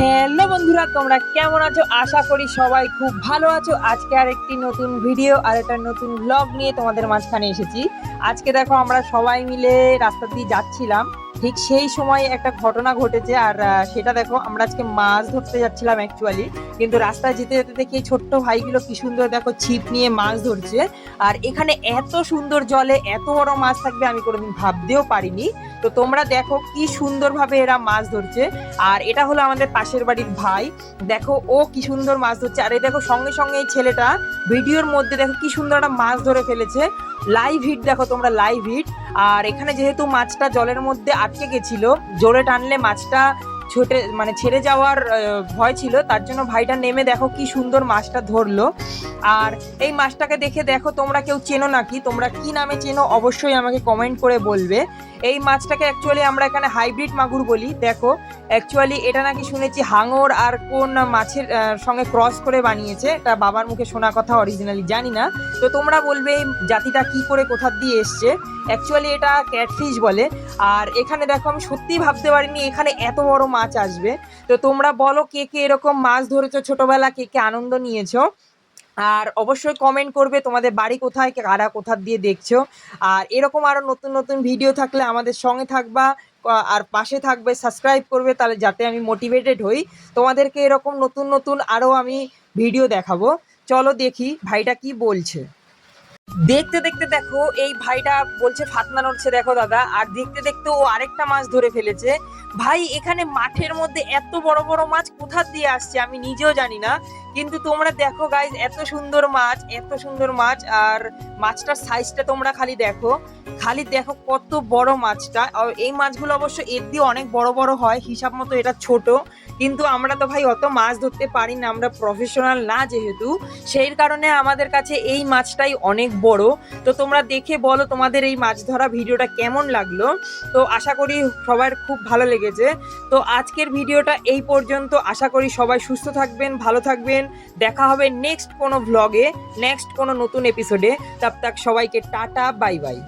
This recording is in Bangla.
হ্যালো বন্ধুরা, তোমরা কেমন আছো? আশা করি সবাই খুব ভালো আছো। আজকে আর একটি নতুন ভিডিও আর একটা নতুন ব্লগ নিয়ে তোমাদের মাঝখানে এসেছি। আজকে দেখো আমরা সবাই মিলে রাস্তা দিয়ে যাচ্ছিলাম, ঠিক সেই সময় একটা ঘটনা ঘটেছে। আর সেটা দেখো, আমরা আজকে মাছ ধরতে যাচ্ছিলাম অ্যাকচুয়ালি, কিন্তু রাস্তায় যেতে যেতে দেখি এই ছোট্ট ভাইগুলো কি সুন্দর দেখো ছিপ নিয়ে মাছ ধরছে। আর এখানে এত সুন্দর জলে এত বড় মাছ থাকবে আমি কোনোদিন ভাবতেও পারিনি। তো তোমরা দেখো কি সুন্দরভাবে এরা মাছ ধরছে। আর এটা হলো আমাদের পাশের বাড়ির ভাই, দেখো ও কি সুন্দর মাছ ধরছে। আর এই দেখো সঙ্গে সঙ্গে এই ছেলেটা ভিডিওর মধ্যে দেখো কি সুন্দর একটা মাছ ধরে ফেলেছে। লাইভ হিট দেখো তোমরা, লাইভ হিট। আর এখানে যেহেতু মাছটা জলের মধ্যে আটকে গেছিল, জোরে টানলে মাছটা ছেড়ে যাওয়ার ভয় ছিল, তার জন্য ভাইটা নেমে দেখো কি সুন্দর মাছটা ধরলো। আর এই মাছটাকে দেখে দেখো তোমরা কেউ চেনো নাকি, তোমরা কি নামে চেনো অবশ্যই আমাকে কমেন্ট করে বলবে। এই মাছটাকে অ্যাকচুয়ালি আমরা এখানে হাইব্রিড মাগুর বলি। দেখো অ্যাকচুয়ালি এটা নাকি শুনেছি হাঙর আর কোন মাছের সঙ্গে ক্রস করে বানিয়েছে, এটা বাবার মুখে শোনা কথা, অরিজিনালি জানি না। তো তোমরা বলবে এই জাতিটা কি করে কোথা দিয়ে এসছে। অ্যাকচুয়ালি এটা ক্যাটফিশ বলে। আর এখানে দেখো আমি সত্যিই ভাবতে পারিনি এখানে এত বড় মাছ আসবে। তো তোমরা বলো কে কে এরকম মাছ ধরেছো ছোটবেলা, কে কে আনন্দ নিয়েছো। আর অবশ্যই কমেন্ট করবে তোমাদের বাড়ি কোথায়, কারা কোথা দিয়ে দেখছো। আর এরকম আরও নতুন নতুন ভিডিও থাকলে আমাদের সঙ্গে থাকবা আর পাশে থাকবে, সাবস্ক্রাইব করবে, তাহলে যাতে আমি মোটিভেটেড হই তোমাদেরকে এরকম নতুন নতুন আরও আমি ভিডিও দেখাবো। চলো দেখি ভাইটা কি বলছে। দেখতে দেখতে দেখো এই ভাইটা বলছে ফাতনা নড়ছে দেখো দাদা। আর দেখতে দেখতে ও আরেকটা মাছ ধরে ফেলেছে। ভাই এখানে মাঠের মধ্যে এত বড় বড় মাছ কোথা দিয়ে আসছে আমি নিজেও জানি না, কিন্তু তোমরা দেখো গাইজ এত সুন্দর মাছ, এত সুন্দর মাছ। আর মাছটার সাইজটা তোমরা খালি দেখো, খালি দেখো কত বড় মাছটা। আর এই মাছগুলো অবশ্য এর দিয়ে অনেক বড় বড় হয়, হিসাব মতো এটা ছোট। কিন্তু আমরা তো ভাই অত মাছ ধরতে পারি না, আমরা প্রফেশনাল না যেহেতু, সেই কারণে আমাদের কাছে এই মাছটাই অনেক বড়। তো তোমরা দেখে বলো তোমাদের এই মাছ ধরা ভিডিওটা কেমন লাগলো। তো আশা করি সবার খুব ভালো লেগেছে। তো আজকের ভিডিওটা এই পর্যন্ত। আশা করি সবাই সুস্থ থাকবেন, ভালো থাকবেন। দেখা হবে নেক্সট কোনো ভ্লগে, নেক্সট কোনো নতুন এপিসোডে। তব তক সবাইকে টাটা, বাই বাই।